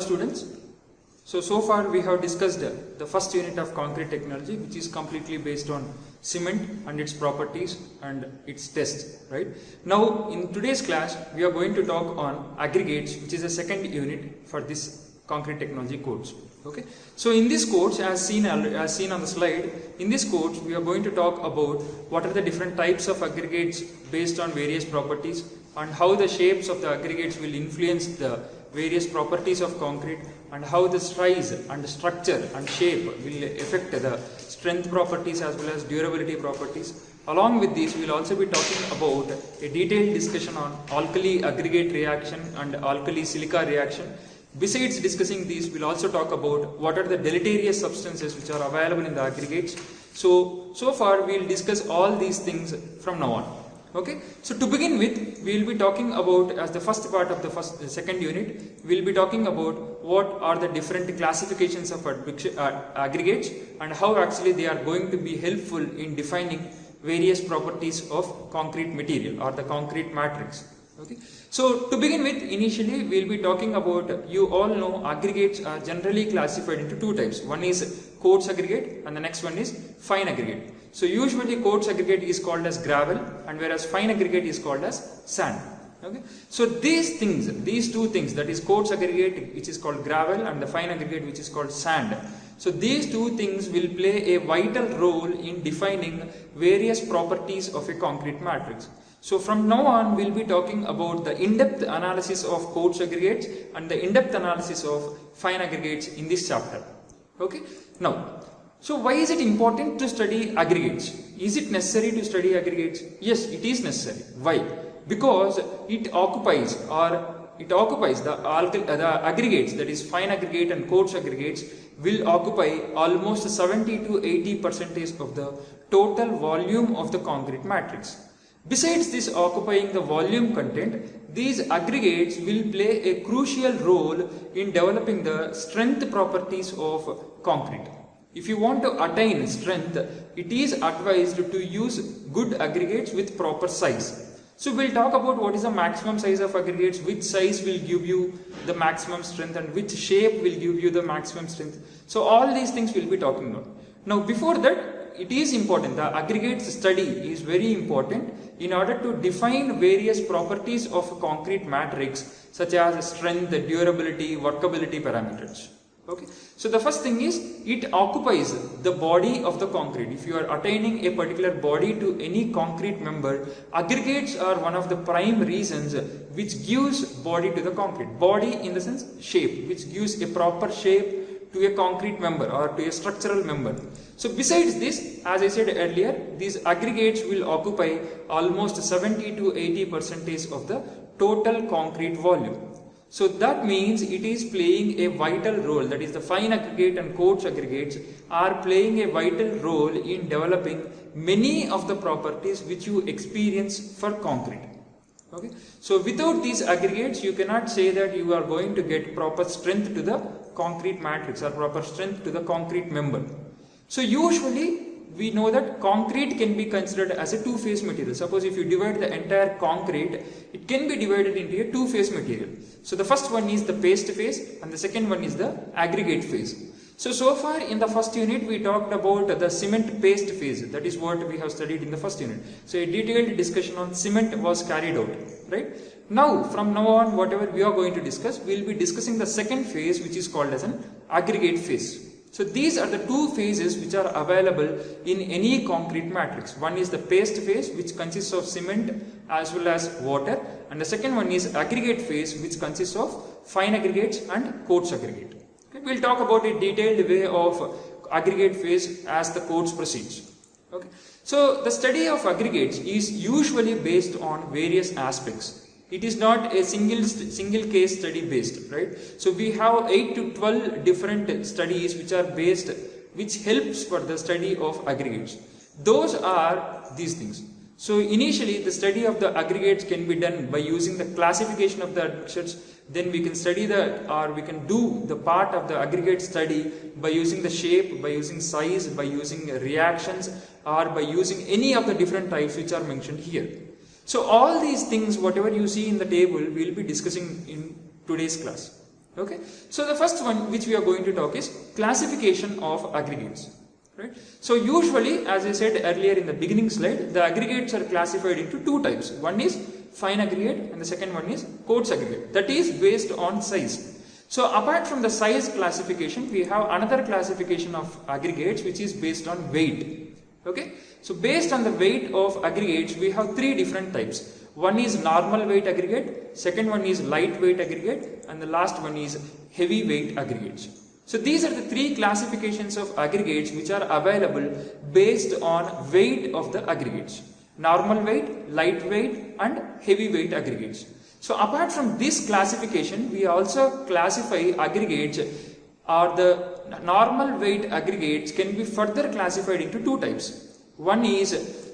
Students, so far we have discussed the first unit of concrete technology, which is completely based on cement and its properties and its tests, right? Now in today's class we are going to talk on aggregates, which is the second unit for this concrete technology course. Okay, so in this course, as seen on the slide, in this course we are going to talk about what are the different types of aggregates based on various properties, and how the shapes of the aggregates will influence the various properties of concrete, and how the size and structure and shape will affect the strength properties as well as durability properties. Along with this, we will also be talking about a detailed discussion on alkali aggregate reaction and alkali silica reaction. Besides discussing these, we will also talk about what are the deleterious substances which are available in the aggregates. So far we will discuss all these things from now on. Okay, so to begin with, we will be talking about, as the first part of the second unit, we will be talking about what are the different classifications of aggregates and how actually they are going to be helpful in defining various properties of concrete material or the concrete matrix. Okay, so to begin with, initially we will be talking about, you all know aggregates are generally classified into two types. One is coarse aggregate and the next one is fine aggregate. So usually coarse aggregate is called as gravel, and whereas fine aggregate is called as sand. Okay, so these two things, that is coarse aggregate which is called gravel and the fine aggregate which is called sand. So these two things will play a vital role in defining various properties of a concrete matrix. So from now on we will be talking about the in-depth analysis of coarse aggregates and the in-depth analysis of fine aggregates in this chapter. Okay, now, so why is it important to study aggregates? Is it necessary to study aggregates? Yes, it is necessary. Why? Because it occupies the aggregates, that is fine aggregate and coarse aggregates, will occupy almost 70 to 80% of the total volume of the concrete matrix. Besides this occupying the volume content, these aggregates will play a crucial role in developing the strength properties of concrete. If you want to attain strength, it is advised to use good aggregates with proper size. So we'll talk about what is the maximum size of aggregates, which size will give you the maximum strength and which shape will give you the maximum strength. So all these things we'll be talking about. Now before that, it is important, the aggregates study is very important in order to define various properties of a concrete matrix such as strength, durability, workability parameters. Okay, so the first thing is, it occupies the body of the concrete. If you are attaining a particular body to any concrete member, aggregates are one of the prime reasons which gives body to the concrete. Body in the sense shape, which gives a proper shape to a concrete member or to a structural member. So besides this, as I said earlier, these aggregates will occupy almost 70 to 80% of the total concrete volume. So that means it is playing a vital role, that is the fine aggregate and coarse aggregates are playing a vital role in developing many of the properties which you experience for concrete. Okay, so without these aggregates you cannot say that you are going to get proper strength to the concrete matrix or proper strength to the concrete member. So usually we know that concrete can be considered as a two-phase material. Suppose if you divide the entire concrete, it can be divided into a two-phase material. So the first one is the paste phase and the second one is the aggregate phase. So far in the first unit we talked about the cement paste phase. That is what we have studied in the first unit. So a detailed discussion on cement was carried out, right? Now from now on, whatever we are going to discuss, we will be discussing the second phase, which is called as an aggregate phase. So these are the two phases which are available in any concrete matrix. One is the paste phase, which consists of cement as well as water, and the second one is aggregate phase, which consists of fine aggregates and coarse aggregate. Okay, we'll talk about a detailed way of aggregate phase as the course proceeds. Okay, so the study of aggregates is usually based on various aspects. It is not a single case study based, right? So we have 8 to 12 different studies which are based, which helps for the study of aggregates. Those are these things. So initially the study of the aggregates can be done by using the classification of the aggregates. Then we can study we can do the part of the aggregate study by using the shape, by using size, by using reactions, or by using any of the different types which are mentioned here. So all these things, whatever you see in the table, we will be discussing in today's class. Okay, so the first one which we are going to talk is classification of aggregates. Right? So usually, as I said earlier in the beginning slide, the aggregates are classified into two types. One is fine aggregate and the second one is coarse aggregate. That is based on size. So apart from the size classification, we have another classification of aggregates which is based on weight. Okay, so based on the weight of aggregates, we have three different types. One is normal weight aggregate, second one is lightweight aggregate, and the last one is heavy weight aggregates. So these are the three classifications of aggregates which are available based on weight of the aggregates. Normal weight, lightweight and heavy weight aggregates. So apart from this classification, we also classify aggregates, or the normal weight aggregates can be further classified into two types. One is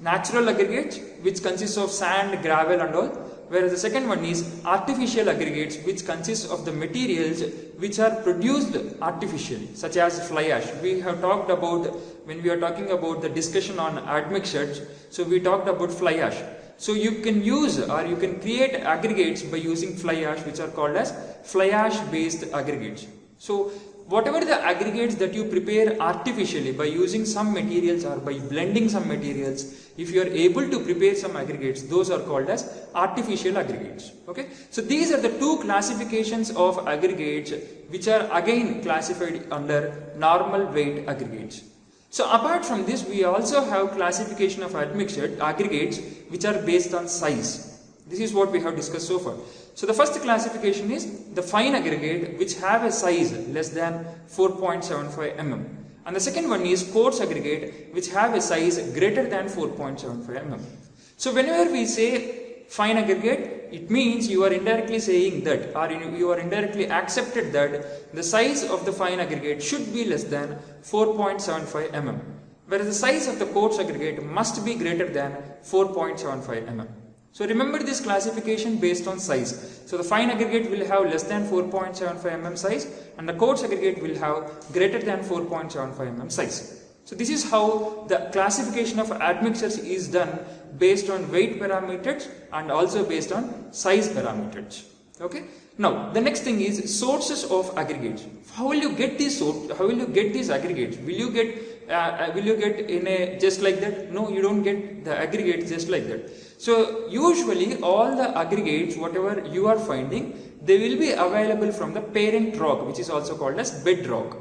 natural aggregates, which consists of sand, gravel and all, whereas the second one is artificial aggregates, which consists of the materials which are produced artificially, such as fly ash. We have talked about, when we are talking about the discussion on admixtures, so we talked about fly ash. So you can use or you can create aggregates by using fly ash, which are called as fly ash based aggregates. So whatever the aggregates that you prepare artificially by using some materials or by blending some materials, if you are able to prepare some aggregates, those are called as artificial aggregates. Okay, so these are the two classifications of aggregates which are again classified under normal weight aggregates. So apart from this, we also have classification of aggregates which are based on size. This is what we have discussed so far. So the first classification is the fine aggregate which have a size less than 4.75 mm. And the second one is coarse aggregate which have a size greater than 4.75 mm. So whenever we say fine aggregate, it means you are indirectly saying that, or you are indirectly accepted that the size of the fine aggregate should be less than 4.75 mm. Whereas the size of the coarse aggregate must be greater than 4.75 mm. So remember this classification based on size. So the fine aggregate will have less than 4.75 mm size and the coarse aggregate will have greater than 4.75 mm size. So this is how the classification of admixtures is done based on weight parameters and also based on size parameters. Okay. Now the next thing is sources of aggregates. How will you get these aggregates? Will you get in a just like that? No, you don't get the aggregates just like that. So usually all the aggregates, whatever you are finding, they will be available from the parent rock, which is also called as bedrock.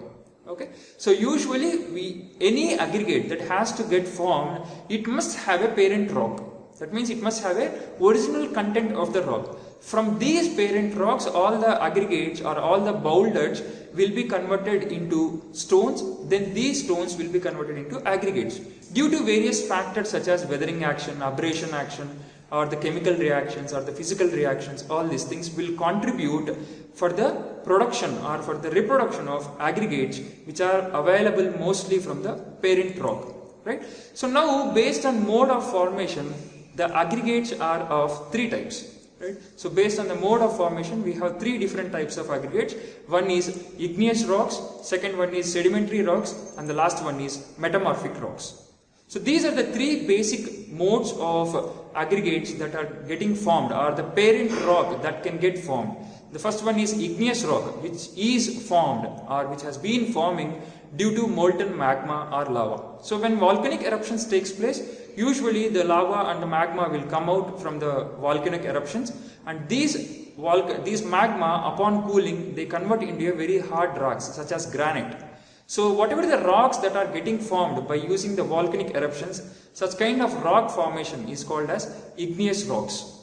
Okay, so usually any aggregate that has to get formed, it must have a parent rock. That means it must have a original content of the rock. From these parent rocks, all the aggregates or all the boulders will be converted into stones. Then these stones will be converted into aggregates due to various factors such as weathering action, abrasion action, or the chemical reactions or the physical reactions. All these things will contribute for the production or for the reproduction of aggregates which are available mostly from the parent rock. Right? So now based on mode of formation, the aggregates are of three types. Right? So based on the mode of formation, we have three different types of aggregates. One is igneous rocks, second one is sedimentary rocks, and the last one is metamorphic rocks. So these are the three basic modes of aggregates that are getting formed, or the parent rock that can get formed. The first one is igneous rock, which is formed or which has been forming due to molten magma or lava. So when volcanic eruptions takes place, usually the lava and the magma will come out from the volcanic eruptions, and these magma upon cooling, they convert into a very hard rocks such as granite. So whatever the rocks that are getting formed by using the volcanic eruptions, such kind of rock formation is called as igneous rocks.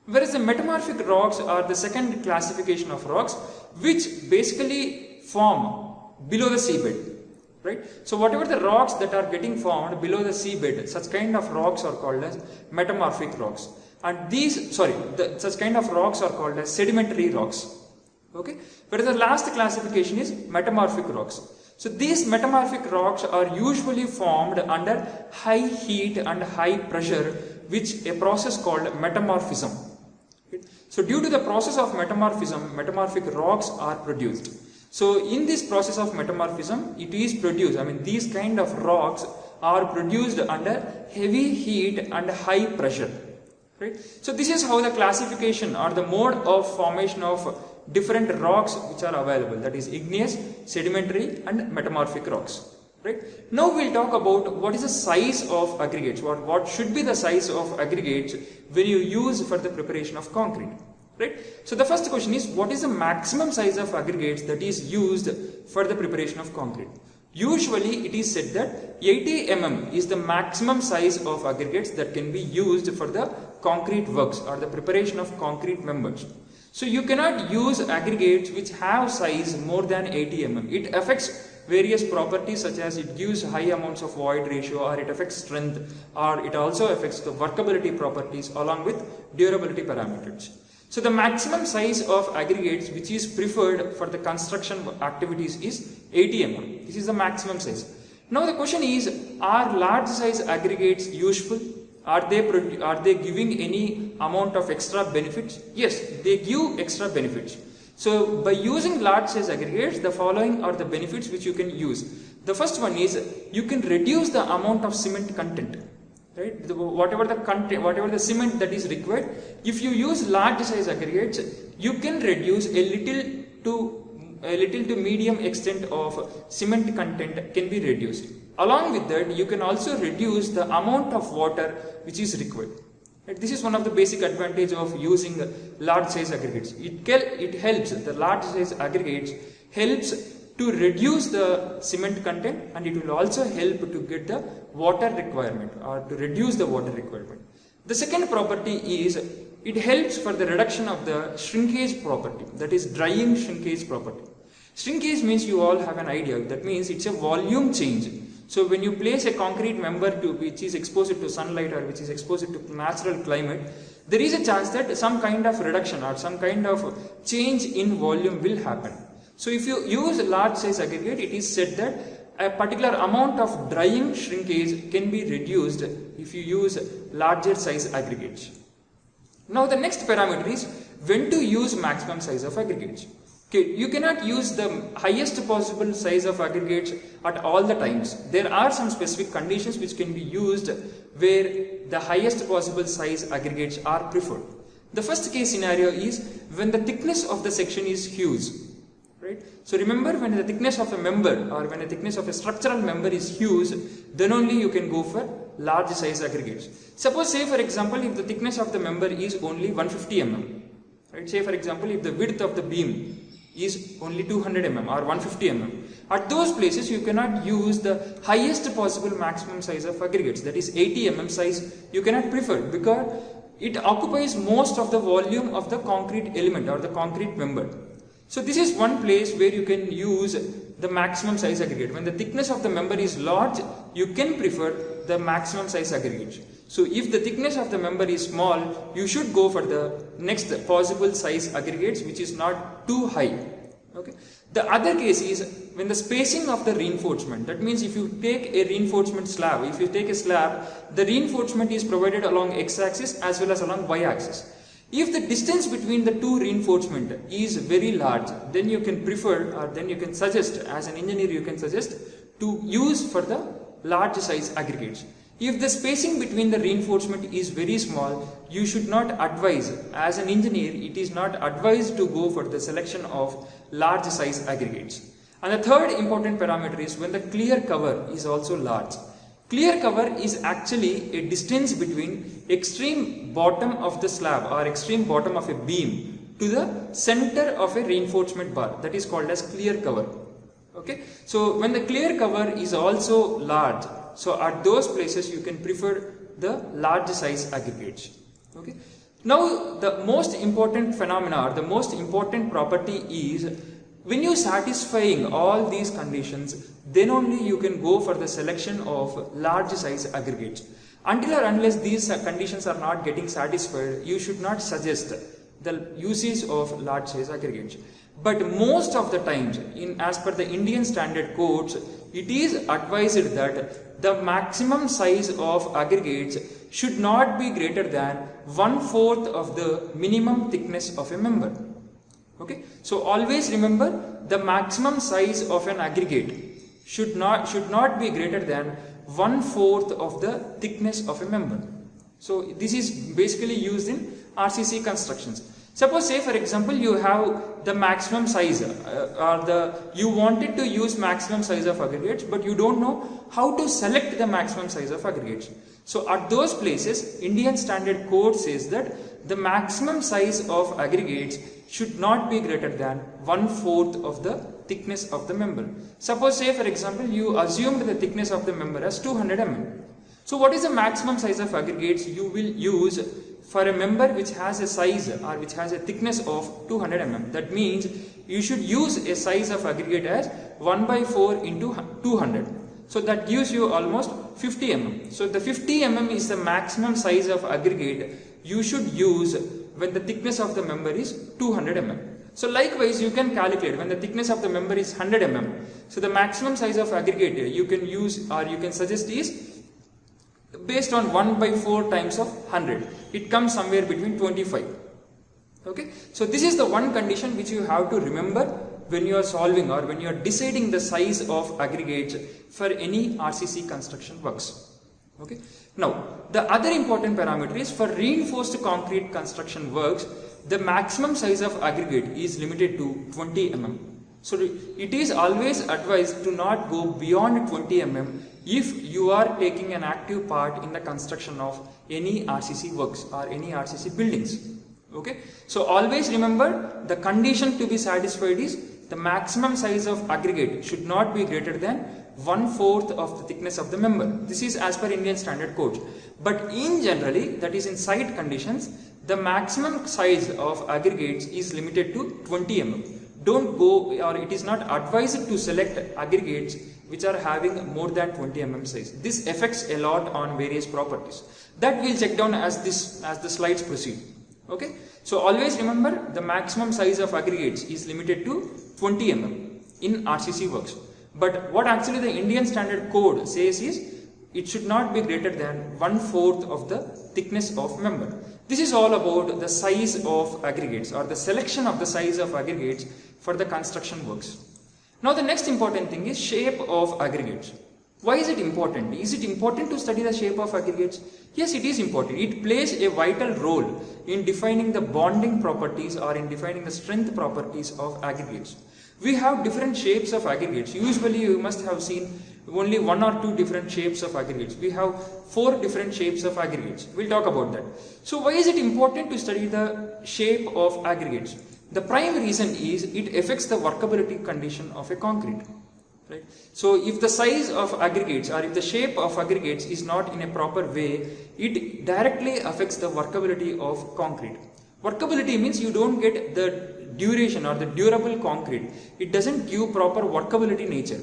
Whereas the metamorphic rocks are the second classification of rocks which basically form below the seabed. Right? So whatever the rocks that are getting formed below the seabed, such kind of rocks are called as metamorphic rocks. And such kind of rocks are called as sedimentary rocks. Okay? Whereas the last classification is metamorphic rocks. So these metamorphic rocks are usually formed under high heat and high pressure, which a process called metamorphism. Okay? So due to the process of metamorphism, metamorphic rocks are produced. So in this process of metamorphism, it is produced, these kind of rocks are produced under heavy heat and high pressure. Right? So this is how the classification or the mode of formation of different rocks which are available, that is igneous, sedimentary and metamorphic rocks. Right. Now we'll talk about what is the size of aggregates, what should be the size of aggregates when you use for the preparation of concrete. Right. So the first question is, what is the maximum size of aggregates that is used for the preparation of concrete? Usually it is said that 80 mm is the maximum size of aggregates that can be used for the concrete works or the preparation of concrete members. So you cannot use aggregates which have size more than 80 mm. It affects various properties, such as it gives high amounts of void ratio, or it affects strength, or it also affects the workability properties along with durability parameters. So the maximum size of aggregates which is preferred for the construction activities is 80 mm. This is the maximum size. Now the question is, are large size aggregates useful? Are they giving any amount of extra benefits? Yes, they give extra benefits. So by using large size aggregates, the following are the benefits which you can use. The first one is, you can reduce the amount of cement content. Right? Whatever the cement that is required, if you use large size aggregates, you can reduce a little to medium extent of cement content can be reduced. Along with that, you can also reduce the amount of water which is required. Right? This is one of the basic advantage of using large size aggregates. It helps, the large size aggregates helps to reduce the cement content, and it will also help to get the water requirement, or to reduce the water requirement. The second property is, it helps for the reduction of the shrinkage property, that is drying shrinkage property. Shrinkage means, you all have an idea, that means it's a volume change. So when you place a concrete member which is exposed to sunlight, or which is exposed to natural climate, there is a chance that some kind of reduction or some kind of change in volume will happen. So if you use a large size aggregate, it is said that a particular amount of drying shrinkage can be reduced if you use larger size aggregates. Now the next parameter is, when to use maximum size of aggregates. Okay, you cannot use the highest possible size of aggregates at all the times. There are some specific conditions which can be used where the highest possible size aggregates are preferred. The first case scenario is when the thickness of the section is huge. Right? So remember, when the thickness of a member or when the thickness of a structural member is huge, then only you can go for large size aggregates. Suppose, say for example, if the thickness of the member is only 150 mm. Right? Say for example, if the width of the beam is only 200 mm or 150 mm. At those places you cannot use the highest possible maximum size of aggregates, that is 80 mm size you cannot prefer, because it occupies most of the volume of the concrete element or the concrete member. So this is one place where you can use the maximum size aggregate. When the thickness of the member is large, you can prefer the maximum size aggregate. So if the thickness of the member is small, you should go for the next possible size aggregates which is not too high. Okay. The other case is when the spacing of the reinforcement, that means if you take a reinforcement slab, if you take a slab, the reinforcement is provided along x-axis as well as along y-axis. If the distance between the two reinforcement is very large, then you can prefer, or then you can suggest, as an engineer you can suggest to use for the large size aggregates. If the spacing between the reinforcement is very small, you should not advise, as an engineer it is not advised to go for the selection of large size aggregates. And the third important parameter is when the clear cover is also large. Clear cover is actually a distance between extreme bottom of the slab or extreme bottom of a beam to the center of a reinforcement bar, that is called as clear cover. Okay, so when the clear cover is also large, so at those places you can prefer the large size aggregates. Okay, now the most important phenomena or the most important property is, when you satisfying all these conditions, then only you can go for the selection of large size aggregates. Until or unless these conditions are not getting satisfied, you should not suggest the usage of large size aggregates. But most of the times, as per the Indian standard codes, it is advised that the maximum size of aggregates should not be greater than 1/4 of the minimum thickness of a member. Okay, so always remember, the maximum size of an aggregate should not be greater than 1/4 of the thickness of a member. So this is basically used in RCC constructions. Suppose, say for example, you have the maximum size you wanted to use maximum size of aggregates, but you don't know how to select the maximum size of aggregates. So at those places, Indian Standard Code says that the maximum size of aggregates should not be greater than 1/4 of the thickness of the member. Suppose, say for example, you assumed the thickness of the member as 200 mm. So what is the maximum size of aggregates you will use for a member which has a size or which has a thickness of 200 mm? That means you should use a size of aggregate as 1/4 into 200. So that gives you almost 50 mm. So the 50 mm is the maximum size of aggregate you should use when the thickness of the member is 200 mm. So likewise, you can calculate when the thickness of the member is 100 mm. So the maximum size of aggregate you can use or you can suggest is based on 1/4 times of 100. It comes somewhere between 25. Okay. So this is the one condition which you have to remember when you are solving or when you are deciding the size of aggregates for any RCC construction works. Okay. Now, the other important parameter is for reinforced concrete construction works, the maximum size of aggregate is limited to 20 mm. So it is always advised to not go beyond 20 mm if you are taking an active part in the construction of any RCC works or any RCC buildings. Okay. So always remember, the condition to be satisfied is the maximum size of aggregate should not be greater than 1/4 of the thickness of the member. This is as per Indian Standard Code. But in generally, that is in site conditions, the maximum size of aggregates is limited to 20 mm. Don't go, or it is not advised to select aggregates which are having more than 20 mm size. This affects a lot on various properties. That we'll check down as the slides proceed. Okay. So always remember, the maximum size of aggregates is limited to 20 mm in RCC works. But what actually the Indian Standard Code says is it should not be greater than 1/4 of the thickness of member. This is all about the size of aggregates or the selection of the size of aggregates for the construction works. Now the next important thing is shape of aggregates. Why is it important? Is it important to study the shape of aggregates? Yes, it is important. It plays a vital role in defining the bonding properties or in defining the strength properties of aggregates. We have different shapes of aggregates. Usually you must have seen only 1 or 2 different shapes of aggregates. We have 4 different shapes of aggregates. We'll talk about that. So why is it important to study the shape of aggregates? The prime reason is it affects the workability condition of a concrete. Right? So if the size of aggregates or if the shape of aggregates is not in a proper way, it directly affects the workability of concrete. Workability means you don't get the duration or the durable concrete. It doesn't give proper workability nature.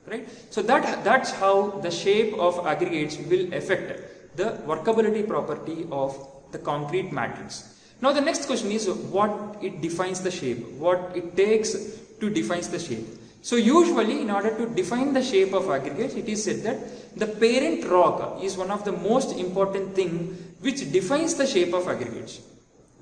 Right? So that's how the shape of aggregates will affect the workability property of the concrete matrix. Now the next question is what it defines the shape, what it takes to define the shape. So usually in order to define the shape of aggregates, it is said that the parent rock is one of the most important thing which defines the shape of aggregates.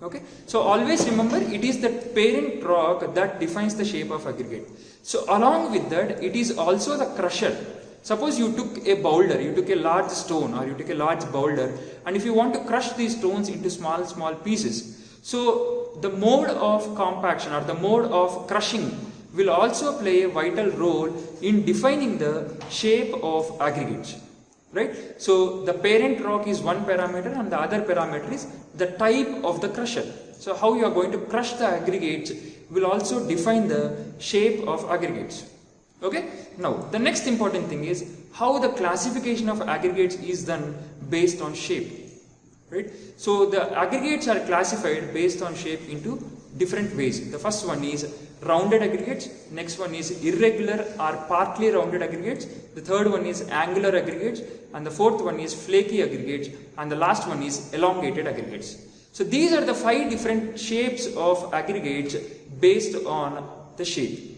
Okay, so always remember, it is the parent rock that defines the shape of aggregate. So along with that, it is also the crusher. Suppose you took a boulder, you took a large stone or you took a large boulder, and if you want to crush these stones into small pieces, so the mode of compaction or the mode of crushing will also play a vital role in defining the shape of aggregates. Right? So the parent rock is one parameter and the other parameter is the type of the crusher. So how you are going to crush the aggregates will also define the shape of aggregates. Okay? Now the next important thing is how the classification of aggregates is done based on shape. Right? So the aggregates are classified based on shape into different ways. The first one is rounded aggregates, next one is irregular or partly rounded aggregates, the third one is angular aggregates, and the fourth one is flaky aggregates, and the last one is elongated aggregates. So these are the 5 different shapes of aggregates based on the shape.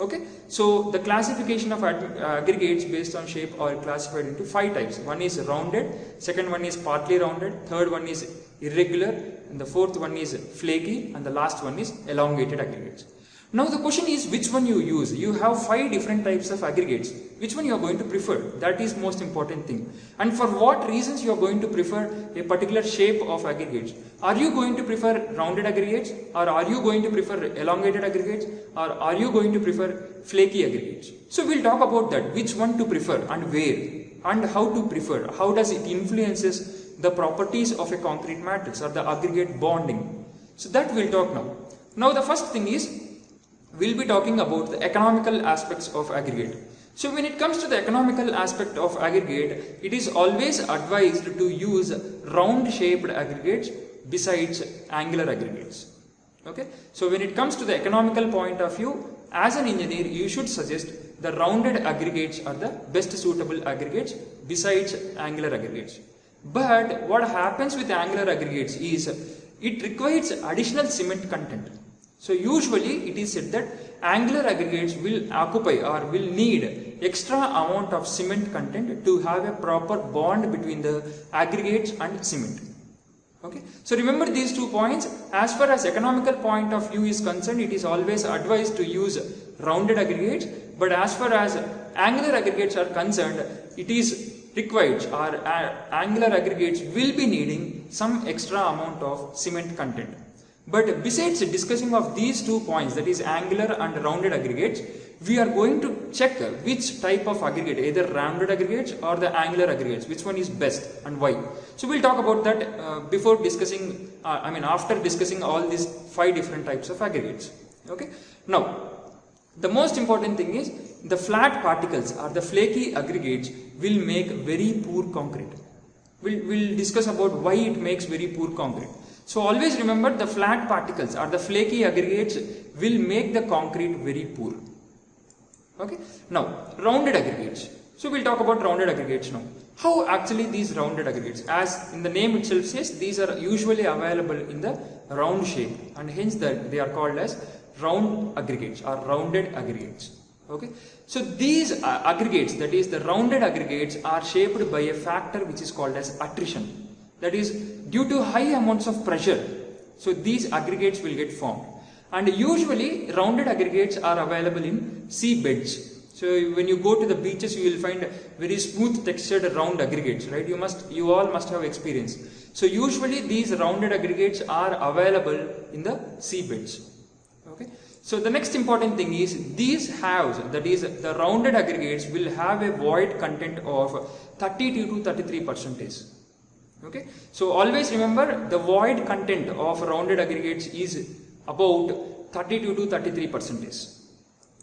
Okay, so the classification of aggregates based on shape are classified into 5 types. One is rounded, second one is partly rounded, third one is irregular, and the fourth one is flaky, and the last one is elongated aggregates. Now the question is which one you use. You have 5 different types of aggregates. Which one you are going to prefer? That is most important thing. And for what reasons you are going to prefer a particular shape of aggregates? Are you going to prefer rounded aggregates, or are you going to prefer elongated aggregates, or are you going to prefer flaky aggregates? So we'll talk about that, which one to prefer and where, and how to prefer, how does it influences the properties of a concrete matrix or the aggregate bonding. So that we'll talk now. Now the first thing is, we'll be talking about the economical aspects of aggregate. So when it comes to the economical aspect of aggregate, it is always advised to use round shaped aggregates besides angular aggregates. Okay. So when it comes to the economical point of view, as an engineer, you should suggest the rounded aggregates are the best suitable aggregates besides angular aggregates. But what happens with angular aggregates is it requires additional cement content. So usually it is said that angular aggregates will occupy or will need extra amount of cement content to have a proper bond between the aggregates and cement. Okay. So remember these 2 points. As far as economical point of view is concerned, it is always advised to use rounded aggregates. But as far as angular aggregates are concerned, it is required, or angular aggregates will be needing some extra amount of cement content. But besides discussing of these 2 points, that is angular and rounded aggregates, we are going to check which type of aggregate, either rounded aggregates or the angular aggregates, which one is best and why. So we'll talk about that before discussing, after discussing all these 5 different types of aggregates. Okay. Now, the most important thing is the flat particles or the flaky aggregates will make very poor concrete. We'll discuss about why it makes very poor concrete. So always remember, the flat particles or the flaky aggregates will make the concrete very poor. Okay. Now rounded aggregates. So we'll talk about rounded aggregates now. How actually these rounded aggregates, as in the name itself says, these are usually available in the round shape, and hence that they are called as round aggregates or rounded aggregates. Okay. So these aggregates, that is the rounded aggregates, are shaped by a factor which is called as attrition. That is due to high amounts of pressure. So these aggregates will get formed. And usually rounded aggregates are available in sea beds. So when you go to the beaches, you will find very smooth textured round aggregates, right? You all must have experience. So usually these rounded aggregates are available in the sea beds. Okay. So the next important thing is these halves, that is the rounded aggregates, will have a void content of 32 to 33%. Okay. So always remember, the void content of rounded aggregates is about 32 to 33%.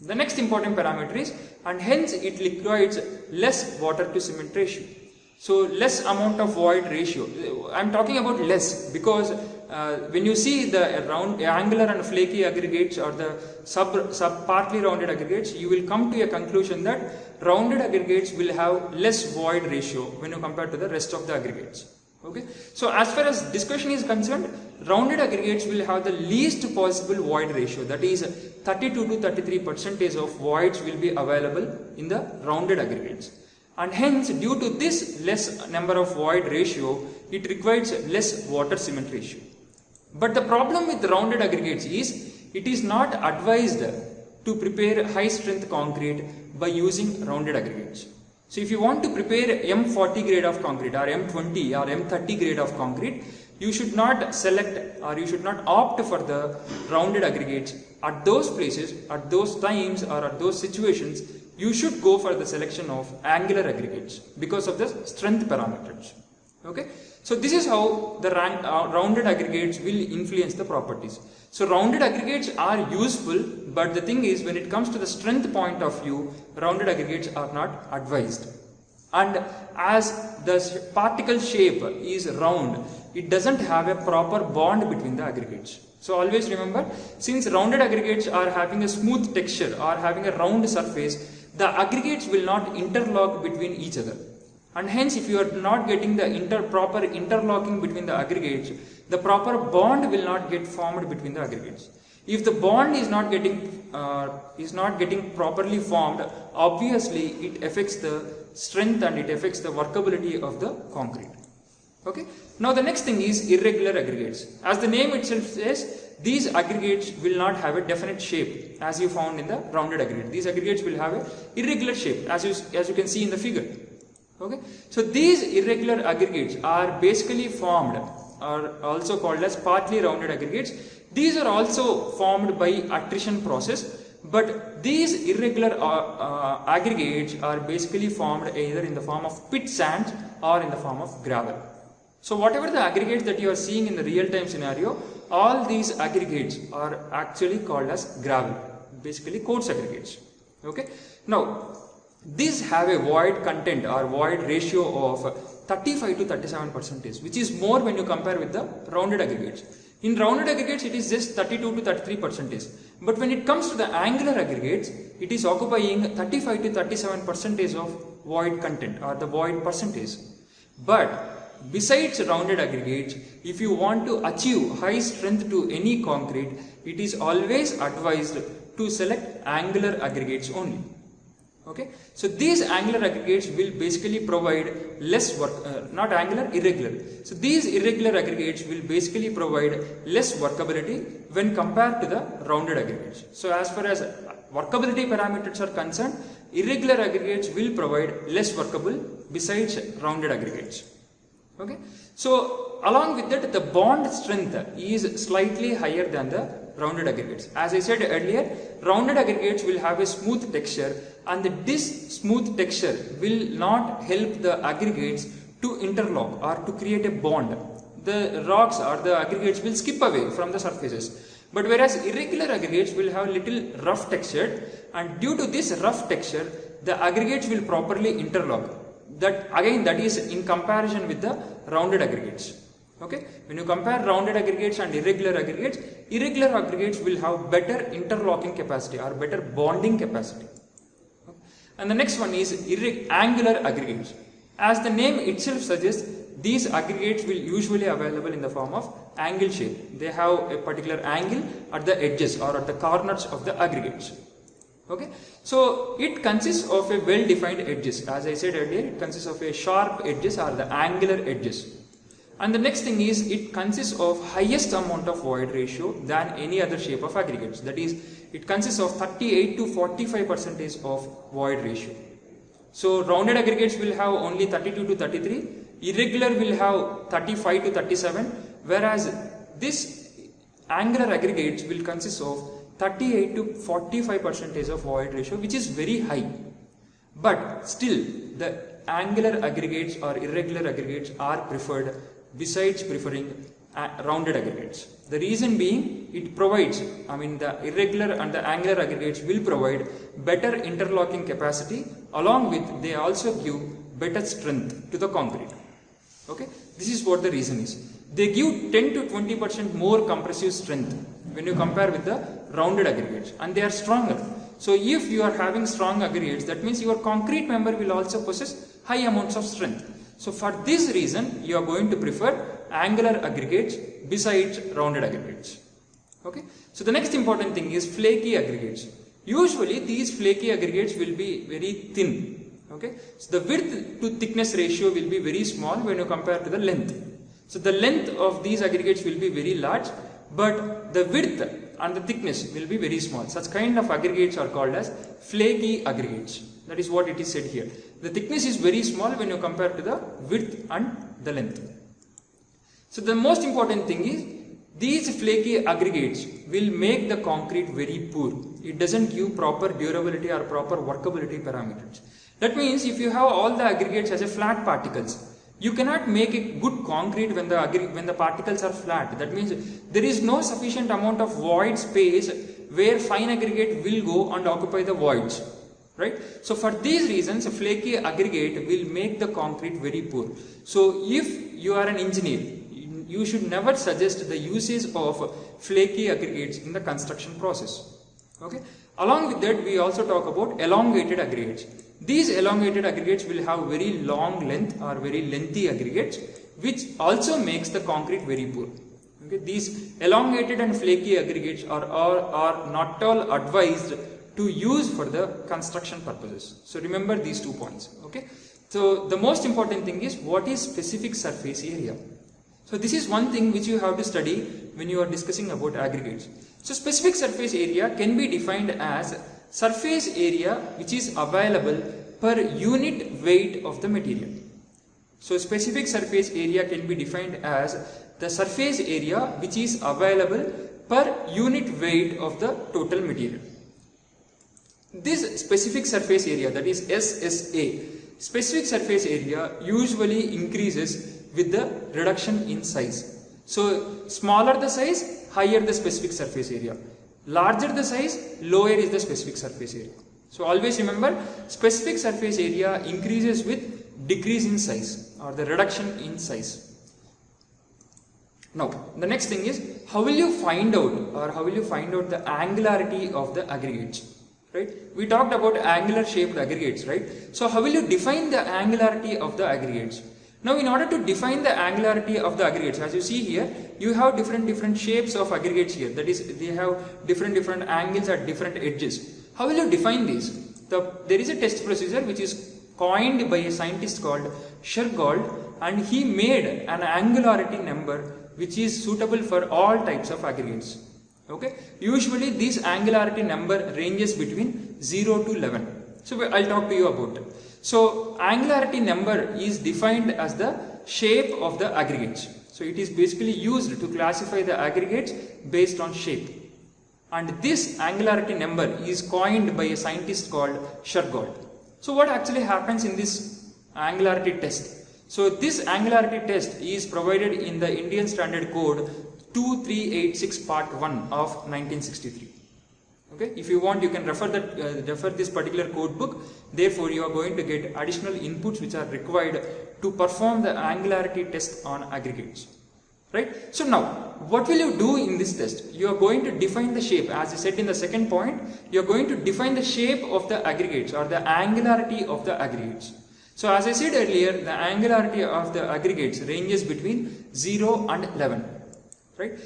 The next important parameter is, and hence it requires less water to cement ratio. So less amount of void ratio. I am talking about less because when you see the round angular and flaky aggregates or the sub partly rounded aggregates, you will come to a conclusion that rounded aggregates will have less void ratio when you compare to the rest of the aggregates. Okay. So as far as discussion is concerned, rounded aggregates will have the least possible void ratio, that is 32 to 33% of voids will be available in the rounded aggregates. And hence, due to this less number of void ratio, it requires less water cement ratio. But the problem with rounded aggregates is, it is not advised to prepare high strength concrete by using rounded aggregates. So if you want to prepare M40 grade of concrete or M20 or M30 grade of concrete, you should not select or you should not opt for the rounded aggregates at those places, at those times or at those situations. You should go for the selection of angular aggregates because of the strength parameters. Okay. So this is how the rounded aggregates will influence the properties. So rounded aggregates are useful, but the thing is, when it comes to the strength point of view, rounded aggregates are not advised. And as the particle shape is round, it doesn't have a proper bond between the aggregates. So always remember, since rounded aggregates are having a smooth texture or having a round surface, the aggregates will not interlock between each other. And hence, if you are not getting the proper interlocking between the aggregates, the proper bond will not get formed between the aggregates. If the bond is not getting properly formed, obviously it affects the strength and it affects the workability of the concrete. Okay. Now the next thing is irregular aggregates. As the name itself says, these aggregates will not have a definite shape as you found in the rounded aggregate. These aggregates will have a irregular shape as you can see in the figure. Okay, so these irregular aggregates are basically formed, are also called as partly rounded aggregates. These are also formed by attrition process, but these irregular aggregates are basically formed either in the form of pit sand or in the form of gravel. So whatever the aggregates that you are seeing in the real-time scenario, all these aggregates are actually called as gravel, basically quartz aggregates. Okay, now these have a void content or void ratio of 35 to 37%, which is more when you compare with the rounded aggregates. In rounded aggregates, it is just 32 to 33%. But when it comes to the angular aggregates, it is occupying 35 to 37% of void content or the void percentage. But besides rounded aggregates, if you want to achieve high strength to any concrete, it is always advised to select angular aggregates only. Okay, so these angular aggregates will basically provide less work, not angular, irregular. So these irregular aggregates will basically provide less workability when compared to the rounded aggregates. So as far as workability parameters are concerned, irregular aggregates will provide less workable besides rounded aggregates. Okay, so along with that, the bond strength is slightly higher than the rounded aggregates. As I said earlier, rounded aggregates will have a smooth texture, and this smooth texture will not help the aggregates to interlock or to create a bond. The rocks or the aggregates will skip away from the surfaces. But whereas irregular aggregates will have little rough texture, and due to this rough texture, the aggregates will properly interlock. That again, that is in comparison with the rounded aggregates. Okay, when you compare rounded aggregates and irregular aggregates will have better interlocking capacity or better bonding capacity. Okay. And the next one is angular aggregates. As the name itself suggests, these aggregates will usually available in the form of angle shape. They have a particular angle at the edges or at the corners of the aggregates. Okay, so it consists of a well-defined edges. As I said earlier, it consists of a sharp edges or the angular edges. And the next thing is, it consists of highest amount of void ratio than any other shape of aggregates. That is, it consists of 38 to 45% of void ratio. So rounded aggregates will have only 32 to 33, irregular will have 35 to 37, whereas this angular aggregates will consist of 38 to 45% of void ratio, which is very high. But still, the angular aggregates or irregular aggregates are preferred besides preferring rounded aggregates. The reason being, it provides, the irregular and the angular aggregates will provide better interlocking capacity, along with they also give better strength to the concrete. Okay, this is what the reason is. They give 10 to 20% more compressive strength when you compare with the rounded aggregates, and they are stronger. So if you are having strong aggregates, that means your concrete member will also possess high amounts of strength. So for this reason, you are going to prefer angular aggregates besides rounded aggregates. Okay, so the next important thing is flaky aggregates. Usually these flaky aggregates will be very thin. Okay, so the width to thickness ratio will be very small when you compare to the length. So the length of these aggregates will be very large, but the width and the thickness will be very small. Such kind of aggregates are called as flaky aggregates. That is what it is said here. The thickness is very small when you compare to the width and the length. So the most important thing is, these flaky aggregates will make the concrete very poor. It doesn't give proper durability or proper workability parameters. That means if you have all the aggregates as a flat particles, you cannot make a good concrete when the particles are flat. That means there is no sufficient amount of void space where fine aggregate will go and occupy the voids. Right? So for these reasons, a flaky aggregate will make the concrete very poor. So if you are an engineer, you should never suggest the usage of flaky aggregates in the construction process. Okay? Along with that, we also talk about elongated aggregates. These elongated aggregates will have very long length or very lengthy aggregates, which also makes the concrete very poor. Okay? These elongated and flaky aggregates are not all advised to use for the construction purposes. So remember these 2 points. Okay? So the most important thing is, what is specific surface area? So this is one thing which you have to study when you are discussing about aggregates. So specific surface area can be defined as surface area which is available per unit weight of the material. So specific surface area can be defined as the surface area which is available per unit weight of the total material. This specific surface area, that is SSA, specific surface area usually increases with the reduction in size. So smaller the size, higher the specific surface area. Larger the size, lower is the specific surface area. So always remember, specific surface area increases with decrease in size or the reduction in size. Now the next thing is, how will you find out the angularity of the aggregates? Right? We talked about angular shaped aggregates, right? So how will you define the angularity of the aggregates? Now in order to define the angularity of the aggregates, as you see here, you have different shapes of aggregates here. That is, they have different angles at different edges. How will you define these? There is a test procedure which is coined by a scientist called Shergold, and he made an angularity number which is suitable for all types of aggregates. Okay, usually this angularity number ranges between 0 to 11. So I'll talk to you about it. So angularity number is defined as the shape of the aggregates. So it is basically used to classify the aggregates based on shape. And this angularity number is coined by a scientist called Shergold. So what actually happens in this angularity test? So this angularity test is provided in the Indian Standard Code 2386 part 1 of 1963. Okay, if you want, you can refer this particular code book. Therefore you are going to get additional inputs which are required to perform the angularity test on aggregates. Right? So now what will you do in this test? You are going to define the shape. As I said in the second point, you are going to define the shape of the aggregates or the angularity of the aggregates. So as I said earlier, the angularity of the aggregates ranges between 0 and 11. Right?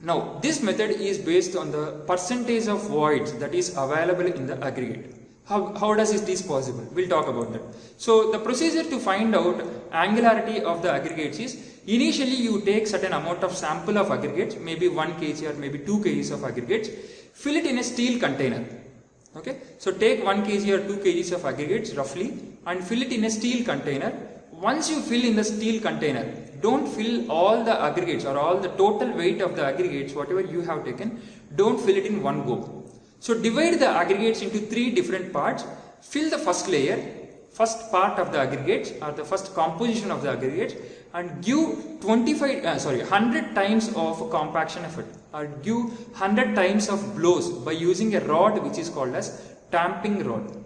Now this method is based on the percentage of voids that is available in the aggregate. How does it is possible? We'll talk about that. So the procedure to find out angularity of the aggregates is, initially you take certain amount of sample of aggregates, maybe 1 kg or maybe 2 kg of aggregates, fill it in a steel container. Okay, so take 1 kg or 2 kg of aggregates roughly and fill it in a steel container. Once you fill in the steel container, don't fill all the aggregates or all the total weight of the aggregates, whatever you have taken, don't fill it in one go. So divide the aggregates into 3 different parts. Fill the first layer, first part of the aggregates or the first composition of the aggregates, and give 100 times of compaction effort, or give 100 times of blows by using a rod which is called as tamping rod.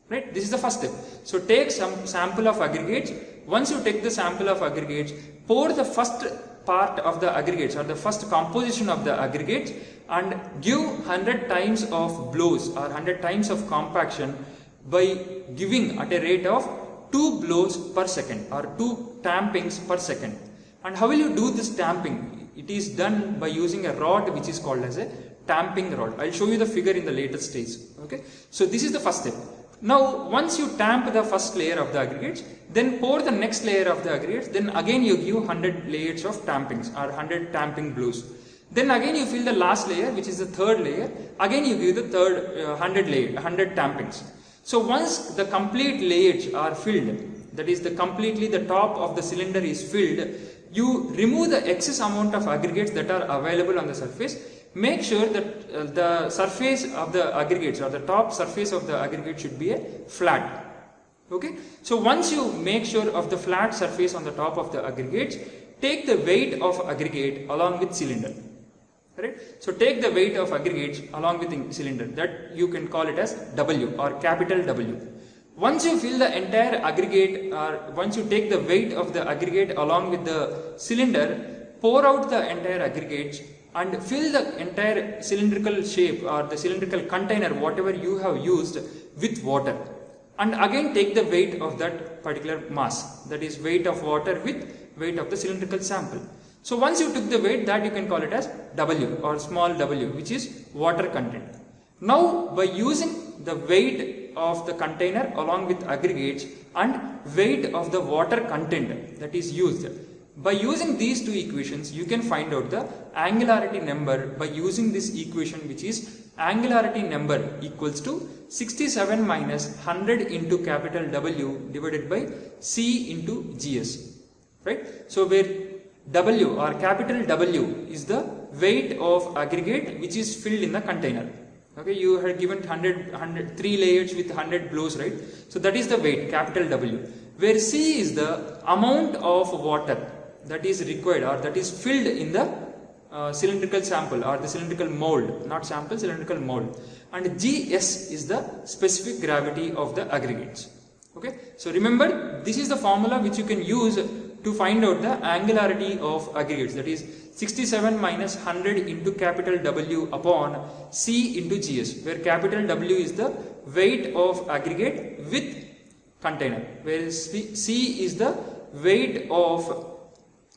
Right? This is the first step. So take some sample of aggregates. Once you take the sample of aggregates, pour the first part of the aggregates or the first composition of the aggregates and give 100 times of blows or 100 times of compaction by giving at a rate of 2 blows per second or 2 tampings per second. And how will you do this tamping? It is done by using a rod which is called as a tamping rod. I'll show you the figure in the later stage. Okay, so this is the first step. Now once you tamp the first layer of the aggregates, then pour the next layer of the aggregates, then again you give 100 layers of tampings or 100 tamping blows. Then again you fill the last layer, which is the third layer, again you give the third 100 tampings. So once the complete layers are filled, that is completely the top of the cylinder is filled, you remove the excess amount of aggregates that are available on the surface. Make sure that the surface of the aggregates or the top surface of the aggregate should be a flat. Okay, so once you make sure of the flat surface on the top of the aggregates, take the weight of aggregate along with cylinder. Right? So take the weight of aggregates along with the cylinder, that you can call it as W or capital W. Once you fill the entire aggregate, or once you take the weight of the aggregate along with the cylinder, pour out the entire aggregates and fill the entire cylindrical shape or the cylindrical container, whatever you have used, with water. And again take the weight of that particular mass, that is weight of water with weight of the cylindrical sample. So once you took the weight, that you can call it as W or small w, which is water content. Now by using the weight of the container along with aggregates and weight of the water content that is used, By using these two equations, you can find out the angularity number by using this equation, which is angularity number equals to 67 minus 100 into capital W divided by C into GS, right? So where W or capital W is the weight of aggregate which is filled in the container. Okay, you had given 3 layers with 100 blows, right? So that is the weight, capital W. Where C is the amount of water that is required or that is filled in the cylindrical sample or the cylindrical mold, not sample, cylindrical mold. And GS is the specific gravity of the aggregates. Okay, so remember, this is the formula which you can use to find out the angularity of aggregates, that is 67 minus 100 into capital W upon C into GS, where capital W is the weight of aggregate with container, whereas C is the weight of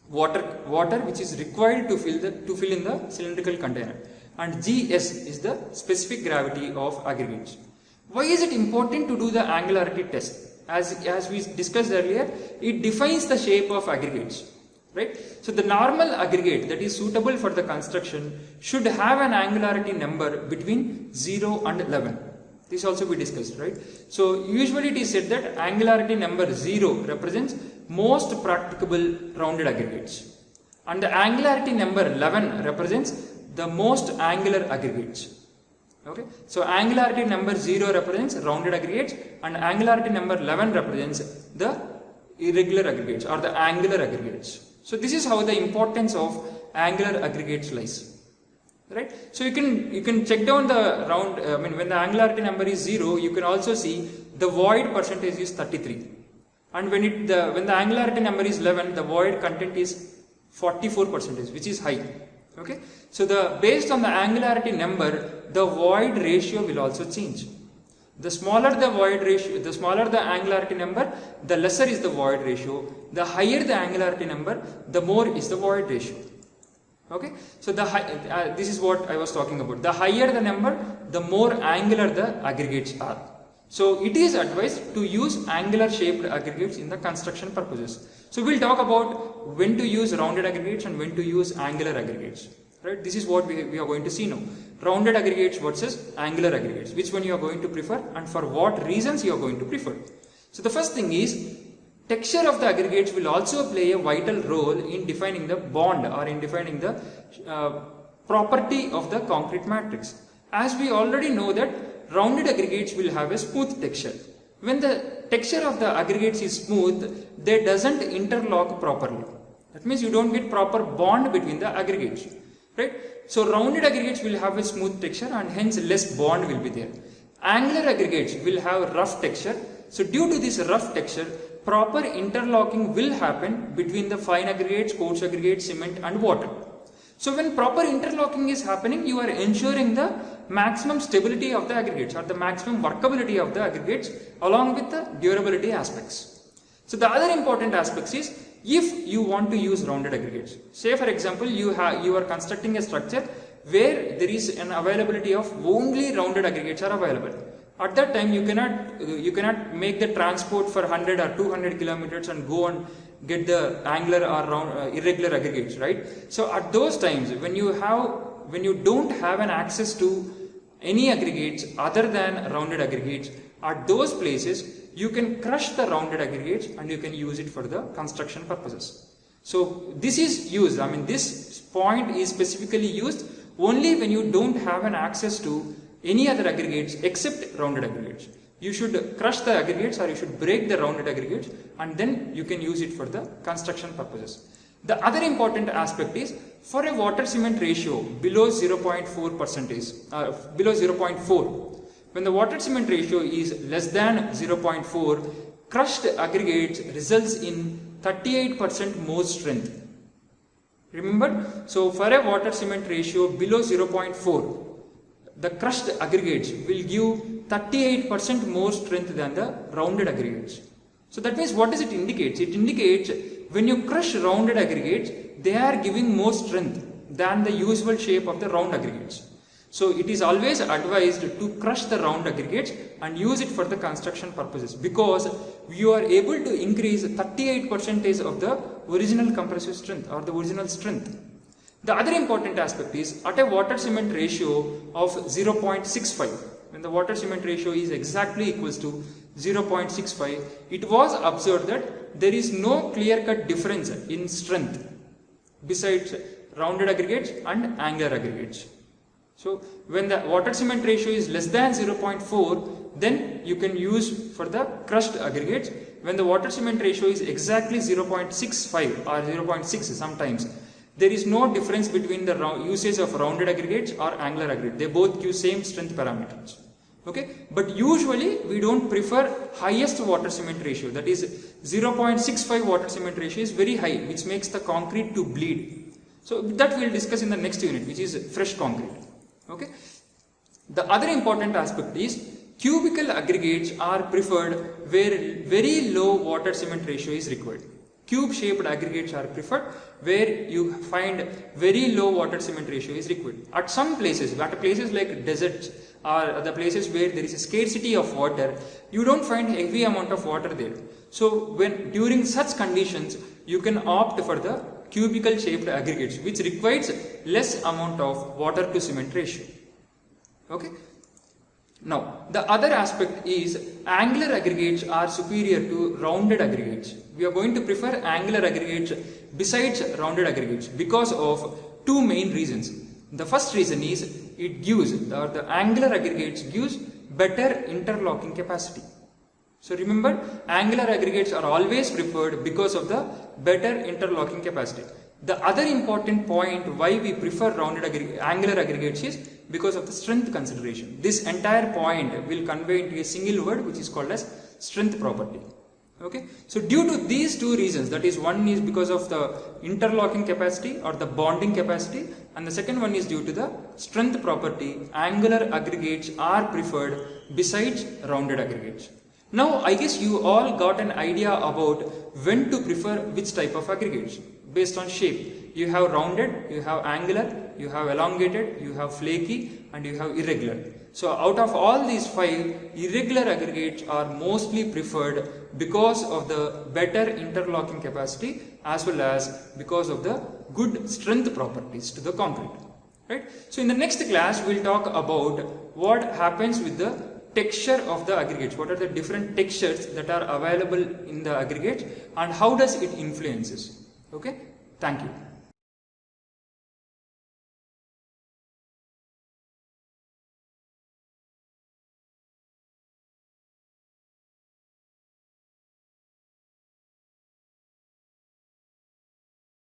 water which is required to fill in the cylindrical container, and GS is the specific gravity of aggregates. Why is it important to do the angularity test? As we discussed earlier, it defines the shape of aggregates, right? So the normal aggregate that is suitable for the construction should have an angularity number between 0 and 11. This also we discussed, right? So usually it is said that angularity number 0 represents most practicable rounded aggregates, and the angularity number 11 represents the most angular aggregates. Okay, so angularity number 0 represents rounded aggregates and angularity number 11 represents the irregular aggregates or the angular aggregates. So this is how the importance of angular aggregates lies, right? So you can check down the round, when the angularity number is 0, you can also see the void percentage is 33, and when the angularity number is 11, the void content is 44%, which is high. Okay, so based on the angularity number, the void ratio will also change. The smaller the void ratio, the smaller the angularity number, the lesser is the void ratio. The higher the angularity number, the more is the void ratio. Okay, so this is what I was talking about. The higher the number, the more angular the aggregates are. So it is advised to use angular shaped aggregates in the construction purposes. So we'll talk about when to use rounded aggregates and when to use angular aggregates. Right? This is what we are going to see now. Rounded aggregates versus angular aggregates. Which one you are going to prefer and for what reasons you are going to prefer. So the first thing is, texture of the aggregates will also play a vital role in defining the bond or in defining the property of the concrete matrix. As we already know that rounded aggregates will have a smooth texture. When the texture of the aggregates is smooth, they doesn't interlock properly. That means you don't get proper bond between the aggregates. Right? So rounded aggregates will have a smooth texture and hence less bond will be there. Angular aggregates will have rough texture. So due to this rough texture, proper interlocking will happen between the fine aggregates, coarse aggregates, cement and water. So when proper interlocking is happening, you are ensuring the maximum stability of the aggregates or the maximum workability of the aggregates along with the durability aspects. So the other important aspects is, if you want to use rounded aggregates, say for example you are constructing a structure where there is an availability of only rounded aggregates are available. At that time you cannot make the transport for 100 or 200 kilometers and go and get the angular or irregular aggregates, right? So at those times when you don't have an access to any aggregates other than rounded aggregates, at those places you can crush the rounded aggregates and you can use it for the construction purposes. So this is used, this point is specifically used only when you don't have an access to any other aggregates except rounded aggregates. You should crush the aggregates or you should break the rounded aggregates and then you can use it for the construction purposes. The other important aspect is, for a water cement ratio below 0.4%, below 0.4, when the water cement ratio is less than 0.4, crushed aggregates results in 38% more strength. Remember, so for a water cement ratio below 0.4, the crushed aggregates will give 38% more strength than the rounded aggregates. So that means what does it indicate? It indicates when you crush rounded aggregates, they are giving more strength than the usual shape of the round aggregates. So it is always advised to crush the round aggregates and use it for the construction purposes, because you are able to increase 38% of the original compressive strength or the original strength. The other important aspect is at a water cement ratio of 0.65, when the water cement ratio is exactly equals to 0.65, it was observed that there is no clear cut difference in strength besides rounded aggregates and angular aggregates. So when the water cement ratio is less than 0.4, then you can use for the crushed aggregates. When the water cement ratio is exactly 0.65 or 0.6 sometimes, there is no difference between the usage of rounded aggregates or angular aggregates. They both give same strength parameters. Okay, but usually we don't prefer highest water cement ratio, that is 0.65 water cement ratio is very high, which makes the concrete to bleed. So that we will discuss in the next unit, which is fresh concrete. Okay, the other important aspect is cubical aggregates are preferred where very low water cement ratio is required. Cube shaped aggregates are preferred where you find very low water cement ratio is required. At some places, like deserts or the places where there is a scarcity of water, you don't find heavy amount of water there. So when during such conditions, you can opt for the cubical shaped aggregates, which requires less amount of water to cement ratio. Okay. Now, the other aspect is angular aggregates are superior to rounded aggregates. We are going to prefer angular aggregates besides rounded aggregates because of two main reasons. The first reason is it gives, or the angular aggregates gives better interlocking capacity. So remember, angular aggregates are always preferred because of the better interlocking capacity. The other important point why we prefer angular aggregates is because of the strength consideration. This entire point will convey into a single word which is called as strength property. Okay, so due to these two reasons, that is, one is because of the interlocking capacity or the bonding capacity, and the second one is due to the strength property, angular aggregates are preferred besides rounded aggregates. Now I guess you all got an idea about when to prefer which type of aggregates based on shape. You have rounded, you have angular, you have elongated, you have flaky, and you have irregular. So out of all these five, irregular aggregates are mostly preferred because of the better interlocking capacity as well as because of the good strength properties to the concrete. Right? So in the next class, we'll talk about what happens with the texture of the aggregates. What are the different textures that are available in the aggregate and how does it influences. Okay? Thank you.